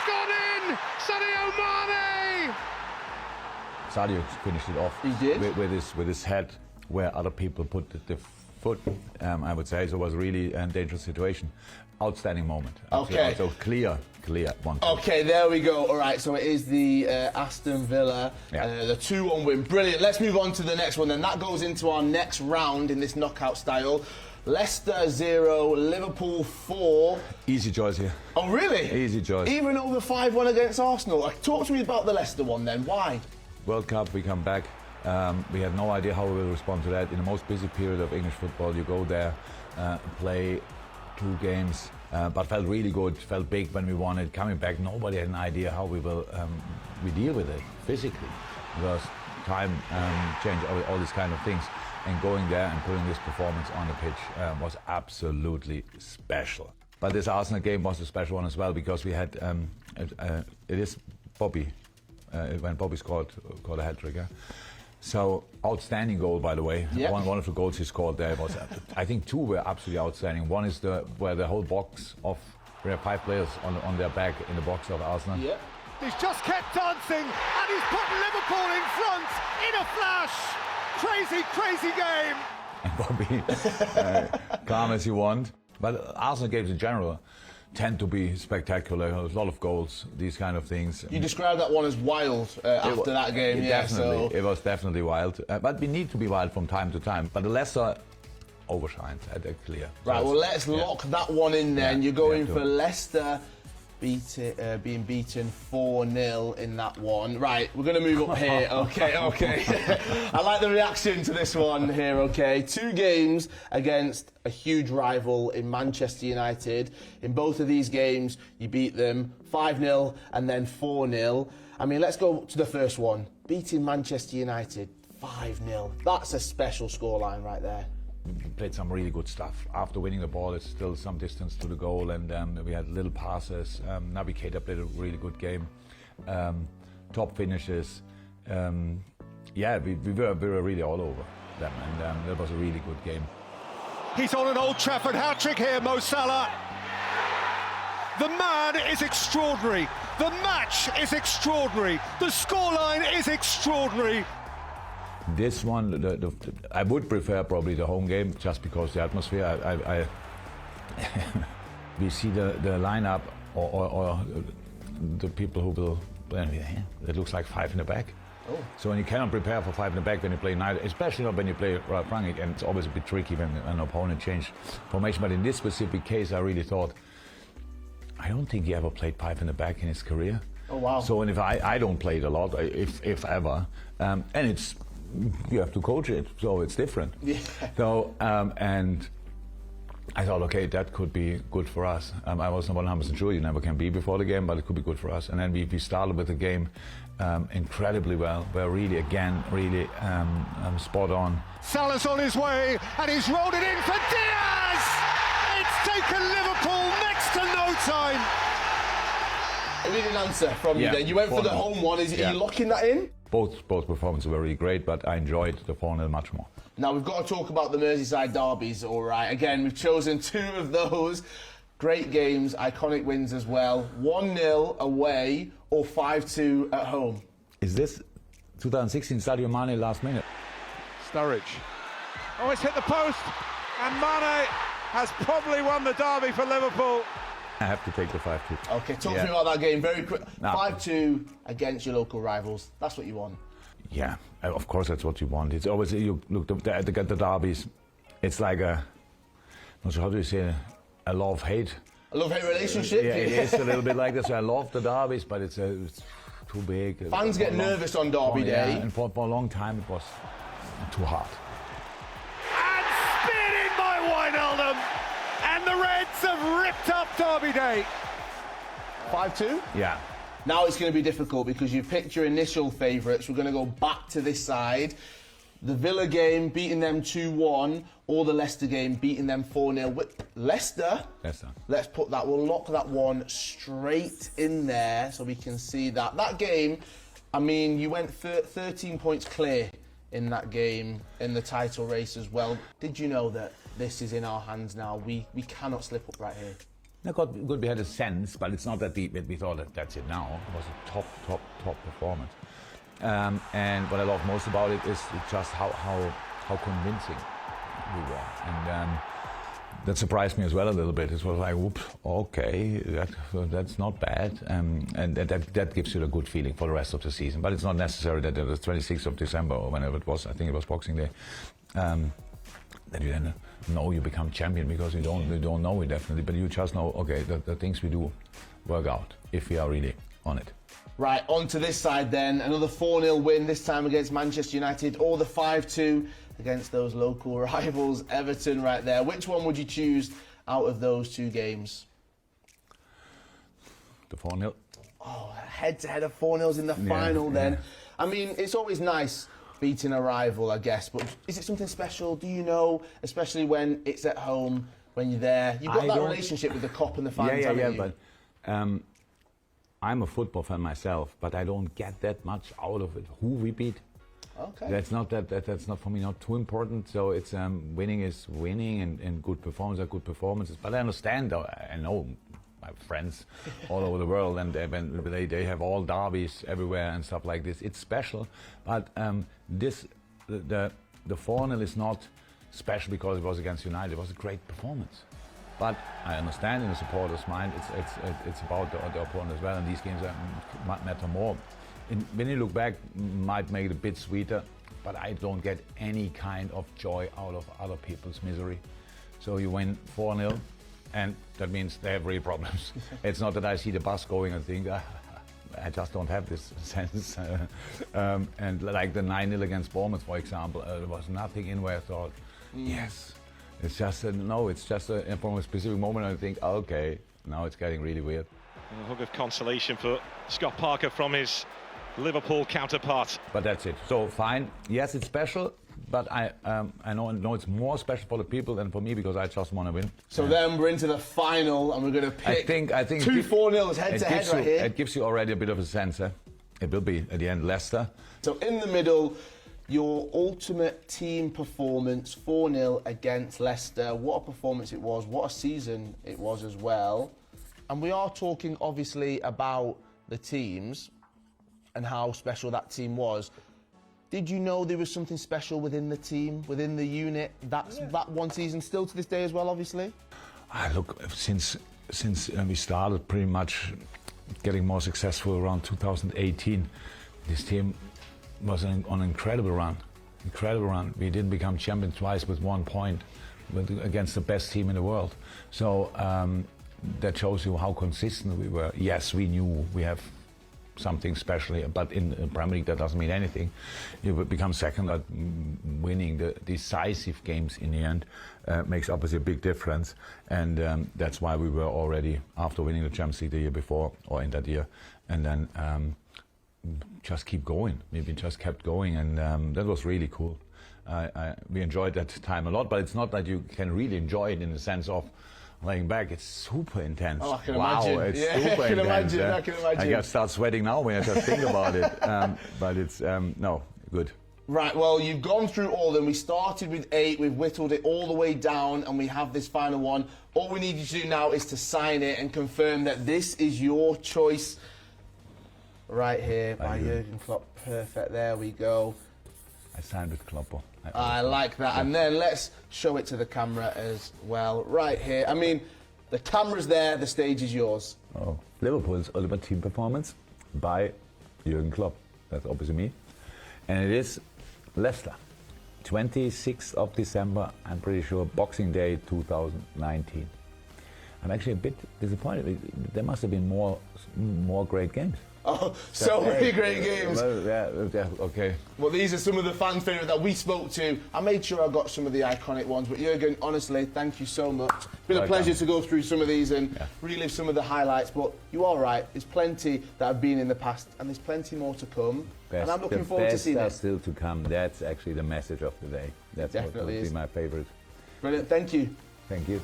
gone in! Sadio Mane! Sadio finished it off. He did? With his head where other people put the foot, I would say. So it was really a dangerous situation. Outstanding moment. Okay. So clear one. Okay, there we go. All right, so it is the Aston Villa, the 2-1 win. Brilliant. Let's move on to the next one then. That goes into our next round in this knockout style. Leicester 0, Liverpool 4. Easy choice here. Oh, really? Easy choice. Even over 5-1 against Arsenal. Talk to me about the Leicester one then. Why? World Cup, we come back. We had no idea how we will respond to that. In the most busy period of English football, you go there, play 2 games, but felt really good, felt big when we won it. Coming back, nobody had an idea how we will we deal with it physically, because time change, all these kind of things. And going there and putting this performance on the pitch was absolutely special. But this Arsenal game was a special one as well, because we had it is Bobby when Bobby scored a hat-trick. So outstanding goal, by the way. Yep. One of the goals he scored there was, I think 2 were absolutely outstanding. One is where the whole box of, we have 5 players on their back in the box of Arsenal. Yep. He's just kept dancing and he's put Liverpool in front in a flash. Crazy game. And Bobby, calm as you want. But Arsenal games in general tend to be spectacular. There's a lot of goals, these kind of things. You described that one as wild after that game, Definitely, so... it was definitely wild. But we need to be wild from time to time. But the Leicester overshined, clear. Right, well, let's lock that one in then. You're going for Leicester being beaten 4-0 in that one. Right, we're going to move up here. Okay. I like the reaction to this one here, okay. 2 games against a huge rival in Manchester United. In both of these games, you beat them 5-0 and then 4-0. I mean, let's go to the first one. Beating Manchester United 5-0. That's a special scoreline right there. We played some really good stuff. After winning the ball, it's still some distance to the goal, and we had little passes. Navigator played a really good game. Top finishes. We were really all over them, and that was a really good game. He's on an Old Trafford hat-trick here, Mo Salah. The man is extraordinary. The match is extraordinary. The scoreline is extraordinary. This one, I would prefer probably the home game, just because the atmosphere. We see the lineup or the people who will play. It looks like 5 in the back. Oh. So when you cannot prepare for 5 in the back when you play neither, especially not when you play right flank, and it's always a bit tricky when an opponent changes formation. But in this specific case, I really thought, I don't think he ever played 5 in the back in his career. Oh wow! So and if I don't play it a lot, if ever, and it's. You have to coach it, so it's different. Yeah. So, and I thought, okay, that could be good for us. I wasn't 100% sure, you never can be before the game, but it could be good for us. And then we started with the game incredibly well. We're really, again, spot on. Salah's on his way, and he's rolled it in for Diaz! It's taken Liverpool next to no time. We didn't answer from you then. You went for the home one. Are you locking that in? Both performances were really great, but I enjoyed the 4-0 much more. Now we've got to talk about the Merseyside derbies, all right. Again, we've chosen 2 of those. Great games, iconic wins as well. 1-0 away or 5-2 at home. Is this 2016 Sadio Mane last minute? Sturridge. Oh, it's hit the post, and Mane has probably won the derby for Liverpool. I have to take the 5-2. Okay, talk to me about that game very quick. No. 5-2 against your local rivals. That's what you want. Yeah, of course that's what you want. It's always, you look at the derbies, it's like a, not sure how do you say, a love-hate. A love-hate relationship? Yeah, it is a little bit like this. I love the derbies, but it's too big. Fans get nervous on derby day. Yeah, and for a long time it was too hard. And speared in by Wijnaldum. And the Reds have ripped up Derby Day. 5-2? Yeah. Now it's going to be difficult because you've picked your initial favourites. We're going to go back to this side. The Villa game, beating them 2-1, or the Leicester game, beating them 4-0. Leicester, let's put that, we'll lock that one straight in there so we can see that. That game, I mean, you went 13 points clear in that game, in the title race as well. Did you know that this is in our hands now? We cannot slip up right here. Good. We had a sense, but it's not that we thought that that's it now. It was a top performance. And what I love most about it is just how convincing we were. And that surprised me as well a little bit. It was like, whoops, okay, that's not bad. And that gives you a good feeling for the rest of the season. But it's not necessary that the 26th of December or whenever it was, I think it was Boxing Day, that you then know you become champion, because you don't know it definitely, but you just know, okay, the things we do work out if we are really on it. Right, on to this side then. Another 4-0 win, this time against Manchester United, or the 5-2 against those local rivals, Everton, right there. Which one would you choose out of those two games? The 4-0. Oh, head-to-head of 4-0s in the final then. Yeah. I mean, it's always nice beating a rival, I guess, but is it something special? Do you know, especially when it's at home, when you're there? You've got that relationship with the Kop and the fans, haven't you? But I'm a football fan myself, but I don't get that much out of it. Who we beat? Okay. That's not that's not for me not too important. So it's winning is winning, and good performances are good performances. But I understand, I know my friends all over the world, and they have all derbies everywhere and stuff like this. It's special, but the 4-0 is not special because it was against United. It was a great performance. But I understand in the supporters' mind, it's about the opponent as well, and these games matter more. When you look back, might make it a bit sweeter, but I don't get any kind of joy out of other people's misery. So you win 4-0, and that means they have real problems. It's not that I see the bus going and think, I just don't have this sense. And like the 9-0 against Bournemouth, for example, there was nothing in where I thought, yes. It's just it's just from a specific moment I think, okay, now it's getting really weird. A hug of consolation for Scott Parker from his Liverpool counterpart. But that's it. So fine. Yes, it's special, but I know it's more special for the people than for me, because I just want to win. So then we're into the final, and we're going to pick I think two 4-0s head-to-head right here. It gives you already a bit of a sense. It will be, at the end, Leicester. So in the middle, your ultimate team performance, 4-0 against Leicester. What a performance it was. What a season it was as well. And we are talking, obviously, about the teams and how special that team was. Did you know there was something special within the team, within the unit, that one season, still to this day as well, obviously? Look, since we started pretty much getting more successful around 2018, this team was on an incredible run. We didn't become champion twice with 1 point, but against the best team in the world. So that shows you how consistent we were. Yes, we knew we have something special, but in Premier League that doesn't mean anything. You become second at winning the decisive games in the end makes obviously a big difference, and that's why we were already, after winning the Champions League the year before, or in that year, and then just keep going. Maybe just kept going, and that was really cool. We enjoyed that time a lot, but it's not that you can really enjoy it in the sense of laying back. It's super intense. Oh, I can imagine. It's super intense. I can imagine. I just start sweating now when I just think about it. But it's, no, good. Right, well, you've gone through all of them. We started with 8, we've whittled it all the way down, and we have this final one. All we need you to do now is to sign it and confirm that this is your choice. Right here by Jürgen Klopp. Perfect, there we go. I signed with Klopp. I like that. And then let's show it to the camera as well. Right here. I mean, the camera's there, the stage is yours. Oh, Liverpool's ultimate team performance by Jürgen Klopp. That's obviously me. And it is Leicester. 26th of December, I'm pretty sure, Boxing Day 2019. I'm actually a bit disappointed. There must have been more great games. Oh, so many great games. Well, yeah, okay. Well, these are some of the fan favourites that we spoke to. I made sure I got some of the iconic ones. But Jürgen, honestly, thank you so much. It's been a pleasure to go through some of these and relive some of the highlights. But you are right. There's plenty that have been in the past, and there's plenty more to come. And I'm looking forward to seeing that. that. Still to come. That's actually the message of the day. That's definitely what would be my favourite. Brilliant. Thank you. Thank you.